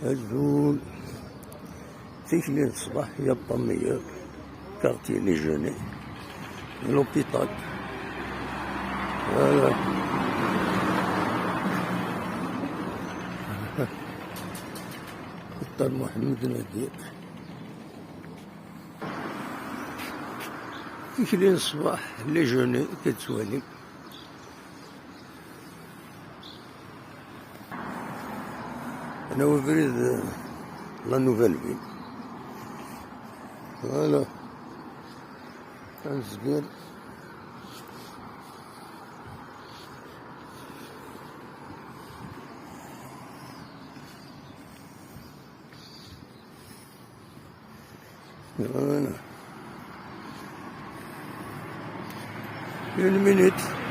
الزول تيكلين الصباح هي الطمية كارتي لي جوني لوبيتال. فوالا دكتور محمد نادير تيكلين الصباح لي جوني كتسوالي. أنا وفريد لا نوفيل فيل. فوالا كنزقير فوالا 1 minute.